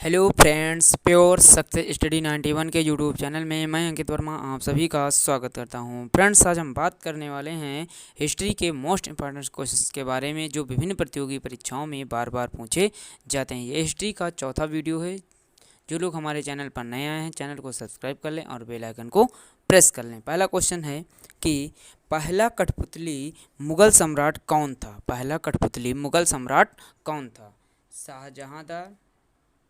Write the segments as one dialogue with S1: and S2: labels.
S1: Hello friends, pure success study 91 के YouTube channel में मैं अंकित वर्मा आप सभी का स्वागत करता हूं। फ्रेंड्स, आज हम बात करने वाले हैं हिस्ट्री के मोस्ट इंपॉर्टेंट क्वेश्चंस के बारे में जो विभिन्न प्रतियोगी परीक्षाओं में बार बार पूछे जाते हैं। ये हिस्ट्री का चौथा वीडियो है। जो लोग हमारे चैनल पर नए आए हैं, चैनल को सब्सक्राइब कर लें और बेल आइकन को प्रेस कर लें। पहला क्वेश्चन है कि पहला कठपुतली मुगल सम्राट कौन था। पहला कठपुतली मुगल सम्राट कौन था। शाहजहां,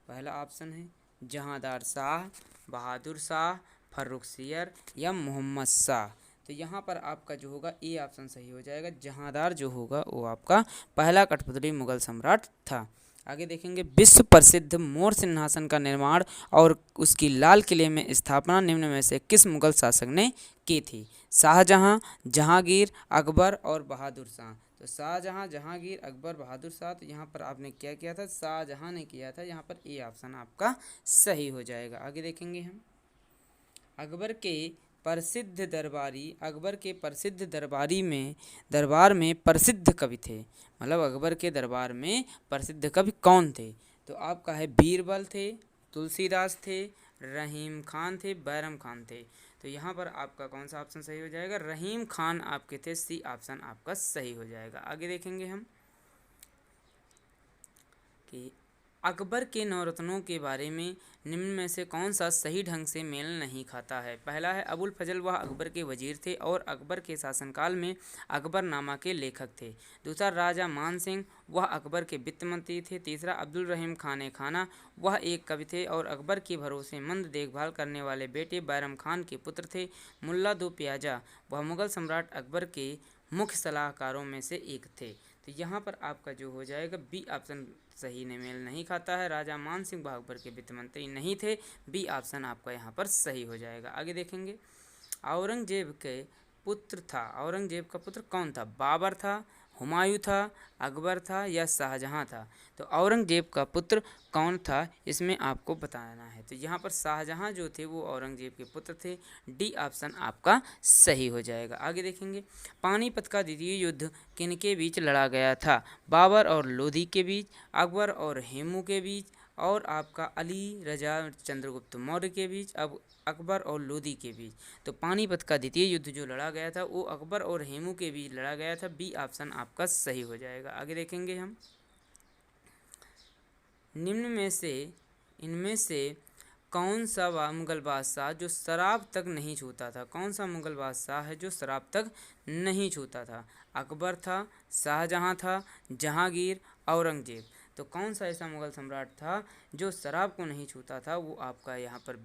S1: पहला ऑप्शन है जहांदार शाह, बहादुर शाह, फर्रुखसियर या मोहम्मद शाह। तो यहाँ पर आपका जो होगा ए ऑप्शन सही हो जाएगा। जहांदार जो होगा वो आपका पहला कठपुतली मुगल सम्राट था। आगे देखेंगे, विश्व प्रसिद्ध मोर सिंहासन का निर्माण और उसकी लाल किले में स्थापना निम्न में से किस मुगल शासक ने की थी। शाहजहां, जहांगीर, अकबर और बहादुर शाह। तो शाहजहां, जहांगीर, अकबर, बहादुर शाह। तो यहाँ पर आपने क्या किया था, शाहजहां ने किया था। यहाँ पर ए ऑप्शन आपका सही हो जाएगा। आगे देखेंगे हम, अकबर के अकबर के प्रसिद्ध दरबार में प्रसिद्ध कवि थे। मतलब अकबर के दरबार में प्रसिद्ध कवि कौन थे। तो आपका है बीरबल थे, तुलसीदास थे, रहीम खान थे, बैरम खान थे। तो यहाँ पर आपका कौन सा ऑप्शन सही हो जाएगा, रहीम खान आपके थे। सी ऑप्शन आपका सही हो जाएगा। आगे देखेंगे हम कि अकबर के नवरत्नों के बारे में निम्न में से कौन सा सही ढंग से मेल नहीं खाता है। पहला है अबुल फजल, वह अकबर के वजीर थे और अकबर के शासनकाल में अकबरनामा के लेखक थे। दूसरा, राजा मान सिंह, वह अकबर के वित्त मंत्री थे। तीसरा, अब्दुल रहीम खान खाना, वह एक कवि थे और अकबर के भरोसेमंद देखभाल करने वाले बेटे बैरम खान के पुत्र थे। मुल्ला दो प्याजा, वह मुगल सम्राट अकबर के मुख्य सलाहकारों में से एक थे। तो यहाँ पर आपका जो हो जाएगा बी ऑप्शन सही ने मेल नहीं खाता है। राजा मान सिंह वह अकबर के वित्त मंत्री नहीं थे। बी ऑप्शन आपका यहाँ पर सही हो जाएगा। आगे देखेंगे, औरंगजेब के पुत्र था, औरंगजेब का पुत्र कौन था। बाबर था, हुमायूं था, अकबर था या शाहजहां था। तो औरंगजेब का पुत्र कौन था, इसमें आपको बताना है। तो यहाँ पर शाहजहां जो थे वो औरंगजेब के पुत्र थे। डी ऑप्शन आपका सही हो जाएगा। आगे देखेंगे, पानीपत का द्वितीय युद्ध किनके बीच लड़ा गया था। बाबर और लोधी के बीच, अकबर और हेमू के बीच और आपका अली रजा चंद्रगुप्त मौर्य के बीच, अब अकबर और लोधी के बीच। तो पानीपत का द्वितीय युद्ध जो लड़ा गया था वो अकबर और हेमू के बीच लड़ा गया था। बी ऑप्शन आपका सही हो जाएगा। आगे देखेंगे हम, निम्न में से इनमें से कौन सा मुगल बादशाह जो शराब तक नहीं छूता था। कौन सा मुगल बादशाह है जो शराब तक नहीं छूता था। अकबर था, शाहजहां था, जहांगीर, औरंगजेब। तो कौन सा ऐसा मुगल सम्राट था जो शराब को नहीं छूता था। वो आपका यहाँ पर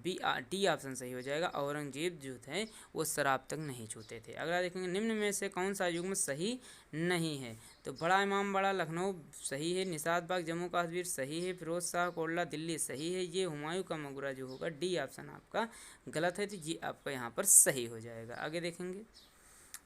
S1: डी ऑप्शन सही हो जाएगा। औरंगजेब जो थे वो शराब तक नहीं छूते थे। अगला देखेंगे, निम्न में से कौन सा युग्म सही नहीं है। तो बड़ा इमाम बाड़ा लखनऊ सही है, निषाद बाग जम्मू कश्मीर सही है, फिरोज शाह कोटला दिल्ली सही है, ये हुमायूं का मकबरा जो होगा डी ऑप्शन आपका गलत है। तो ये आपका यहाँ पर सही हो जाएगा। आगे देखेंगे,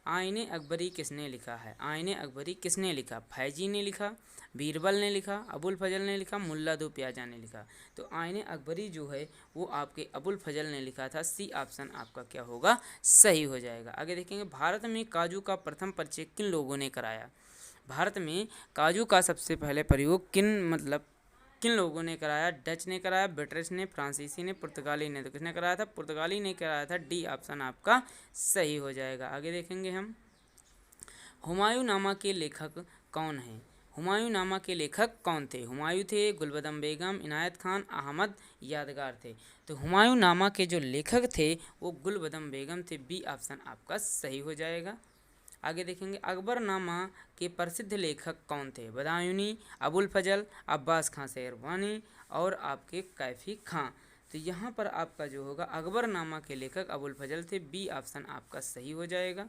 S1: आईने अकबरी किसने लिखा है। आईने अकबरी किसने लिखा। फैजी ने लिखा, बीरबल ने लिखा, अबुल फजल ने लिखा, मुल्ला दो प्याजा ने लिखा। तो आईने अकबरी जो है वो आपके अबुल फजल ने लिखा था। सी ऑप्शन आपका क्या होगा, सही हो जाएगा। आगे देखेंगे, भारत में काजू का प्रथम परिचय किन लोगों ने कराया। भारत में काजू का सबसे पहले प्रयोग किन लोगों ने कराया। डच ने कराया, ब्रिटिश ने, फ्रांसीसी ने, पुर्तगाली ने। तो किसने कराया था, पुर्तगाली ने कराया था। डी ऑप्शन आपका सही हो जाएगा। आगे देखेंगे हम, हुमायूं नामा के लेखक कौन हैं। हुमायूं नामा के लेखक कौन थे। हुमायूं थे, गुलबदम बेगम, इनायत खान, अहमद यादगार थे। तो हुमायूं नामा के जो लेखक थे वो गुलबदम बेगम थे। बी ऑप्शन आपका सही हो जाएगा। आगे देखेंगे, अकबरनामा के प्रसिद्ध लेखक कौन थे। बदायूनी, अबुल फजल, अब्बास खां शेरवानी और आपके कैफी खां। तो यहाँ पर आपका जो होगा अकबरनामा के लेखक अबुल फजल थे। बी ऑप्शन आपका सही हो जाएगा।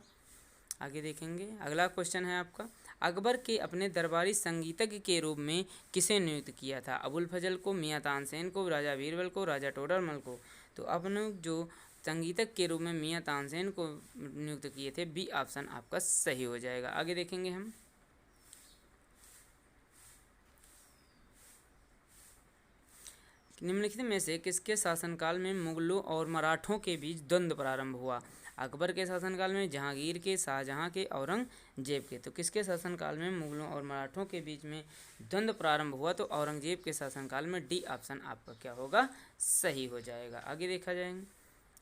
S1: आगे देखेंगे, अगला क्वेश्चन है आपका, अकबर के अपने दरबारी संगीतज्ञ के रूप में किसे नियुक्त किया था। अबुल फजल को, मियाँ तानसेन को, राजा बीरबल को, राजा टोडरमल को। तो अपने जो संगीतज्ञ के रूप में मियाँ तानसेन को नियुक्त किए थे। बी ऑप्शन आपका सही हो जाएगा। आगे देखेंगे हम, निम्नलिखित में से किसके शासनकाल में मुगलों और मराठों के बीच द्वंद्व प्रारंभ हुआ। अकबर के शासनकाल में, जहांगीर के, शाहजहां के, औरंगजेब के। तो किसके शासनकाल में मुगलों और मराठों के बीच में द्वंद्व प्रारंभ हुआ? तो औरंगजेब के शासनकाल में। डी ऑप्शन आपका क्या होगा? सही हो जाएगा। आगे देखा जाएगा।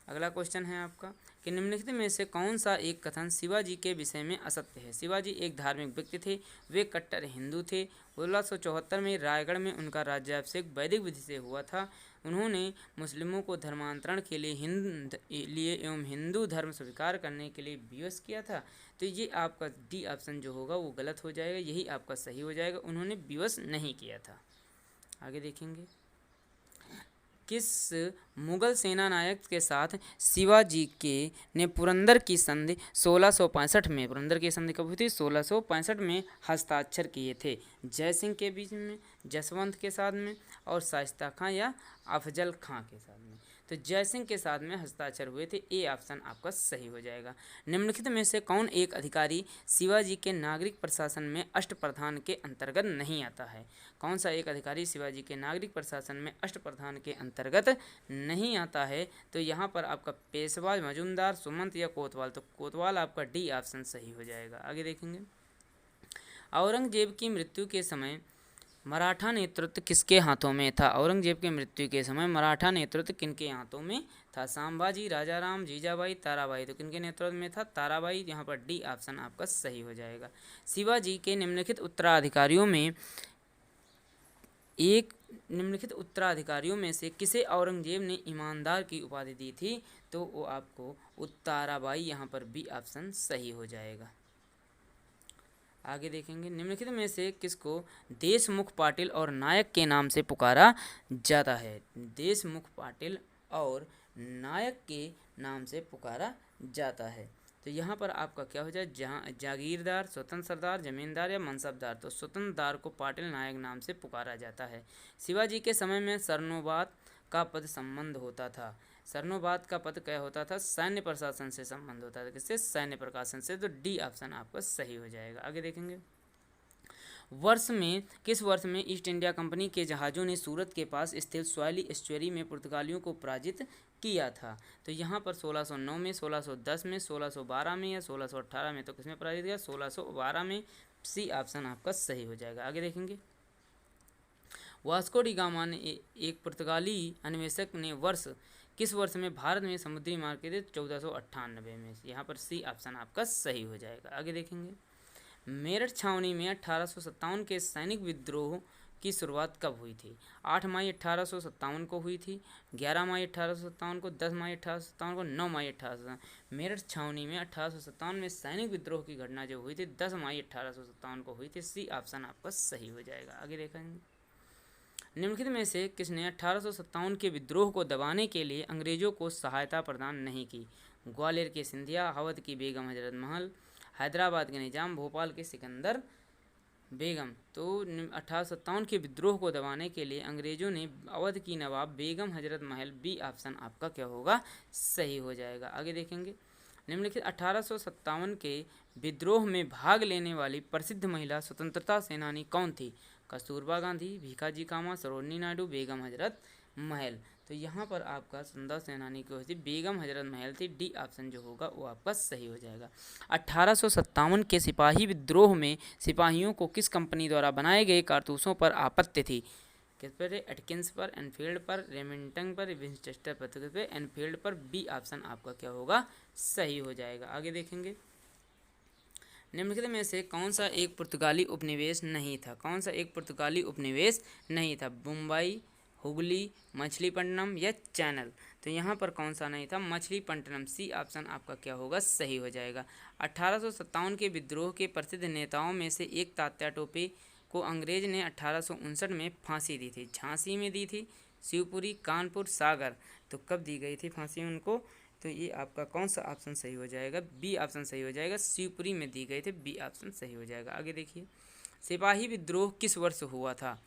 S1: अगला क्वेश्चन है आपका कि निम्नलिखित में से कौन सा एक कथन शिवाजी के विषय में असत्य है? शिवाजी एक धार्मिक व्यक्ति थे, वे कट्टर हिंदू थे, 1674 में रायगढ़ में उनका राज्याभिषेक वैदिक विधि से हुआ था, उन्होंने मुस्लिमों को धर्मांतरण के लिए एवं हिंदू धर्म स्वीकार करने के लिए विवश किया था। तो ये आपका डी ऑप्शन जो होगा वो गलत हो जाएगा, यही आपका सही हो जाएगा, उन्होंने विवश नहीं किया था। आगे देखेंगे। किस मुगल सेनानायक के साथ शिवाजी ने पुरंदर की संधि 1665 में, पुरंदर की संधि कब हुई थी? 1665 में हस्ताक्षर किए थे? जयसिंह के बीच में, जसवंत के साथ में, और शाइस्ता खां या अफजल खां के साथ में। तो जयसिंह के साथ में हस्ताक्षर हुए थे। ए ऑप्शन आपका सही हो जाएगा। निम्नलिखित में से कौन एक अधिकारी शिवाजी के नागरिक प्रशासन में अष्टप्रधान के अंतर्गत नहीं आता है? कौन सा एक अधिकारी शिवाजी के नागरिक प्रशासन में अष्टप्रधान के अंतर्गत नहीं आता है? तो यहाँ पर आपका पेशवा, मजूमदार, सुमंत या कोतवाल। तो कोतवाल आपका डी ऑप्शन सही हो जाएगा। आगे देखेंगे। औरंगजेब की मृत्यु के समय मराठा नेतृत्व किसके हाथों में था? औरंगजेब के मृत्यु के समय मराठा नेतृत्व किनके हाथों में था? संभाजी, राजाराम, जीजाबाई, ताराबाई। तो किनके नेतृत्व में था? ताराबाई। यहाँ पर डी ऑप्शन आपका सही हो जाएगा। शिवाजी के निम्नलिखित उत्तराधिकारियों में से किसे औरंगजेब ने ईमानदार की उपाधि दी थी? तो वो आपको ताराबाई। यहाँ पर बी ऑप्शन सही हो जाएगा। आगे देखेंगे। निम्नलिखित में से किसको देशमुख पाटिल और नायक के नाम से पुकारा जाता है? देशमुख पाटिल और नायक के नाम से पुकारा जाता है। तो यहाँ पर आपका क्या हो जाए? जागीरदार, स्वतंत्र सरदार, जमींदार या मनसबदार। तो स्वतंत्रदार को पाटिल नायक नाम से पुकारा जाता है। शिवाजी के समय में सरनोबात का पद संबंध होता था। सरनोबात का पद क्या होता था? सैन्य प्रशासन से संबंध होता था। किससे? सैन्य प्रशासन से। तो डी ऑप्शन आपका सही हो जाएगा। आगे देखेंगे। किस वर्ष में ईस्ट इंडिया कंपनी के जहाज़ों ने सूरत के पास स्थित स्वाली एस्चुरी में पुर्तगालियों को पराजित किया था? तो यहाँ पर 1609 में, 1610 में, 1612 में या 1618 में। तो किसमें पराजित किया? 1612 में। सी ऑप्शन आपका सही हो जाएगा। आगे देखेंगे। वास्को डी गामा ने एक पुर्तगाली अन्वेषक ने किस वर्ष में भारत में समुद्री मार्ग किए थे? 1498 में। यहाँ पर सी ऑप्शन आपका सही हो जाएगा। आगे देखेंगे। मेरठ छावनी में 1857 के सैनिक विद्रोह की शुरुआत कब हुई थी? 8 मई 1857 को हुई थी, 11 मई 1857 को, 10 मई 1857 को, 9 मई 1857। मेरठ छावनी में 1857 में सैनिक विद्रोह की घटना जो हुई थी 10 मई 1857 को हुई थी। सी ऑप्शन आपका सही हो जाएगा। आगे देखेंगे। निम्नलिखित में से किसने 1857 के विद्रोह को दबाने के लिए अंग्रेजों को सहायता प्रदान नहीं की? ग्वालियर के सिंधिया, अवध की बेगम हजरत महल, हैदराबाद के निजाम, भोपाल के सिकंदर बेगम। तो 1857 के विद्रोह को दबाने के लिए अंग्रेजों ने अवध की नवाब बेगम हजरत महल। बी ऑप्शन आपका क्या होगा? सही हो जाएगा। आगे देखेंगे। निम्नलिखित 1857 के विद्रोह में भाग लेने वाली प्रसिद्ध महिला स्वतंत्रता सेनानी कौन थी? कस्तूरबा गांधी, भीखाजी कामा, सरोजिनी नायडू, बेगम हजरत महल। तो यहाँ पर आपका स्वतंत्रता सेनानी की थी बेगम हजरत महल थी। डी ऑप्शन जो होगा वो आपका सही हो जाएगा। 1857 के सिपाही विद्रोह में सिपाहियों को किस कंपनी द्वारा बनाए गए कारतूसों पर आपत्ति थी? किस पर? एटकिंस पर, एनफील्ड पर, रेमिंगटन पर, विंचेस्टर पर। तो किस पे? एनफील्ड पर। बी ऑप्शन आपका क्या होगा? सही हो जाएगा। आगे देखेंगे। निम्नलिखित में से कौन सा एक पुर्तगाली उपनिवेश नहीं था? कौन सा एक पुर्तगाली उपनिवेश नहीं था? मुंबई, हुगली, मछलीपट्टनम या चैनल। तो यहाँ पर कौन सा नहीं था? मछलीपट्टनम। सी ऑप्शन आपका क्या होगा? सही हो जाएगा। 1857 के विद्रोह के प्रसिद्ध नेताओं में से एक तात्या टोपे को अंग्रेज ने 1859 में फांसी दी थी। झांसी में दी थी, शिवपुरी, कानपुर, सागर। तो कब दी गई थी फांसी उनको? तो ये आपका कौन सा ऑप्शन सही हो जाएगा? बी ऑप्शन सही हो जाएगा। शिवपुरी में दी गई थी। बी ऑप्शन सही हो जाएगा। आगे देखिए। सिपाही विद्रोह किस वर्ष हुआ था?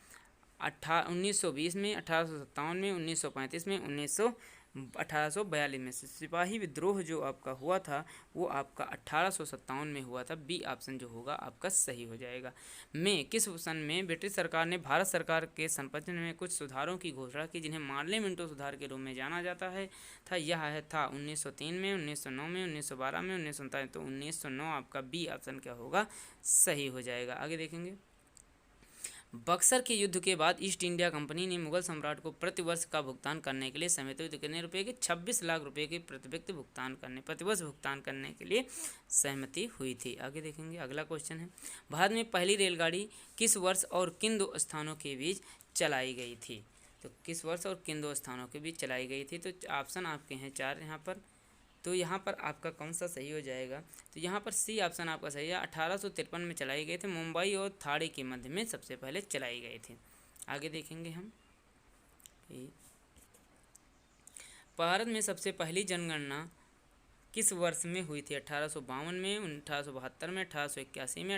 S1: 1920 में, 1857 में, 1935 में, 1842 में। सिपाही विद्रोह जो आपका हुआ था वो आपका 1857 में हुआ था। बी ऑप्शन जो होगा आपका सही हो जाएगा। में किस सन में ब्रिटिश सरकार ने भारत सरकार के संपत्ति में कुछ सुधारों की घोषणा की जिन्हें मार्ले मिंटो सुधार के रूप में जाना जाता है था? यह है था 1903 में, 1909 में, 1912 में, 1947। तो 1909 आपका बी ऑप्शन क्या होगा सही हो जाएगा। आगे देखेंगे। बक्सर के युद्ध के बाद ईस्ट इंडिया कंपनी ने मुगल सम्राट को प्रतिवर्ष का भुगतान करने के लिए सहमति हुई। तो कितने रुपए के? 26 लाख रुपए के प्रतिवर्ष भुगतान करने के लिए सहमति हुई थी। आगे देखेंगे। अगला क्वेश्चन है, भारत में पहली रेलगाड़ी किस वर्ष और किन दो स्थानों के बीच चलाई गई थी? तो किस वर्ष और किन दो स्थानों के बीच चलाई गई थी? तो ऑप्शन आपके हैं 4 यहाँ पर। तो यहाँ पर आपका कौन सा सही हो जाएगा? तो यहाँ पर सी ऑप्शन आपका सही है। 1853 में चलाई गई थी। मुंबई और थाने के मध्य में सबसे पहले चलाई गई थी। आगे देखेंगे हम। भारत में सबसे पहली जनगणना किस वर्ष में हुई थी? 1852 में, 1872 में, 1881 में,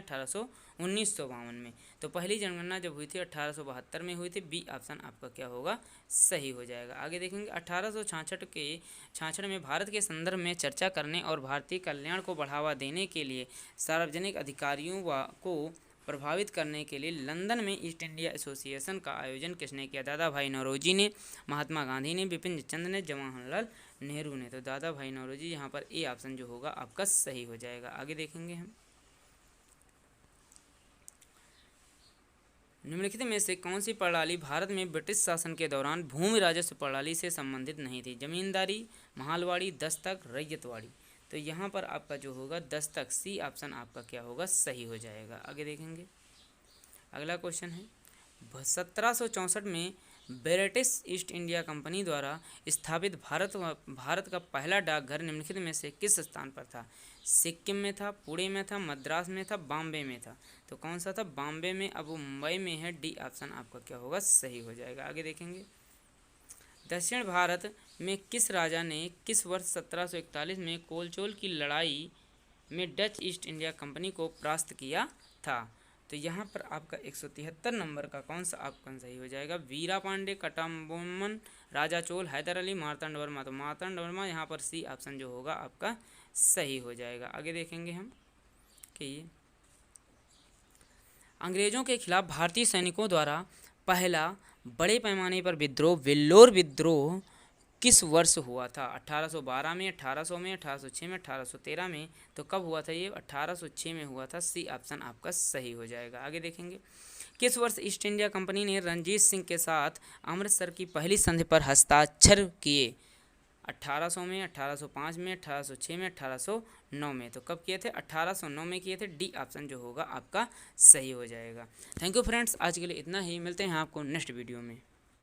S1: 1952 में। तो पहली जनगणना जब हुई थी 1872 में हुई थी। बी ऑप्शन आपका क्या होगा सही हो जाएगा। आगे देखेंगे। 1866 में भारत के संदर्भ में चर्चा करने और भारतीय कल्याण को बढ़ावा देने के लिए सार्वजनिक अधिकारियों को प्रभावित करने के लिए लंदन में ईस्ट इंडिया एसोसिएशन का आयोजन किसने किया? दादा भाई नौरोजी ने, महात्मा गांधी ने, बिपिन चंद्र ने, जवाहरलाल नेहरू ने। तो दादा भाई नौरोजी यहाँ पर ए ऑप्शन जो होगा आपका सही हो जाएगा। आगे देखेंगे हम। निम्नलिखित में से कौन सी प्रणाली भारत में ब्रिटिश शासन के दौरान भूमि राजस्व प्रणाली से संबंधित नहीं थी? जमींदारी, महालवाड़ी, दस्तक, रैयतवाड़ी। तो यहाँ पर आपका जो होगा दस्तक, सी ऑप्शन आपका क्या होगा सही हो जाएगा। आगे देखेंगे। अगला क्वेश्चन है, 1764 में ब्रिटिश ईस्ट इंडिया कंपनी द्वारा स्थापित भारत का पहला डाकघर निम्नलिखित में से किस स्थान पर था? सिक्किम में था, पुणे में था, मद्रास में था, बॉम्बे में था। तो कौन सा था? बॉम्बे में। अब वो मुंबई में है। डी ऑप्शन आपका क्या होगा सही हो जाएगा। आगे देखेंगे। दक्षिण भारत में किस राजा ने किस वर्ष 1741 में कोलचोल की लड़ाई में डच ईस्ट इंडिया कंपनी को परास्त किया था? तो यहाँ पर आपका 173 नंबर का कौन सा ऑप्शन सही हो जाएगा? वीरा पांडे, कटबोम्मन, राजा चोल, हैदर अली, मार्तंड वर्मा। तो मार्तंड वर्मा यहाँ पर सी ऑप्शन जो होगा आपका सही हो जाएगा। आगे देखेंगे हम कि अंग्रेजों के खिलाफ भारतीय सैनिकों द्वारा पहला बड़े पैमाने पर विद्रोह वेल्लोर विद्रोह किस वर्ष हुआ था? 1812 में, 1800 में, 1806 में, 1813 में। तो कब हुआ था ये? 1806 में हुआ था। सी ऑप्शन आपका सही हो जाएगा। आगे देखेंगे। किस वर्ष ईस्ट इंडिया कंपनी ने रणजीत सिंह के साथ अमृतसर की पहली संधि पर हस्ताक्षर किए? 1800 में, 1805 में, 1806 में, 1809 में। तो कब किए थे? 1809 में किए थे। डी ऑप्शन जो होगा आपका सही हो जाएगा। थैंक यू फ्रेंड्स, आज के लिए इतना ही। मिलते हैं आपको नेक्स्ट वीडियो में।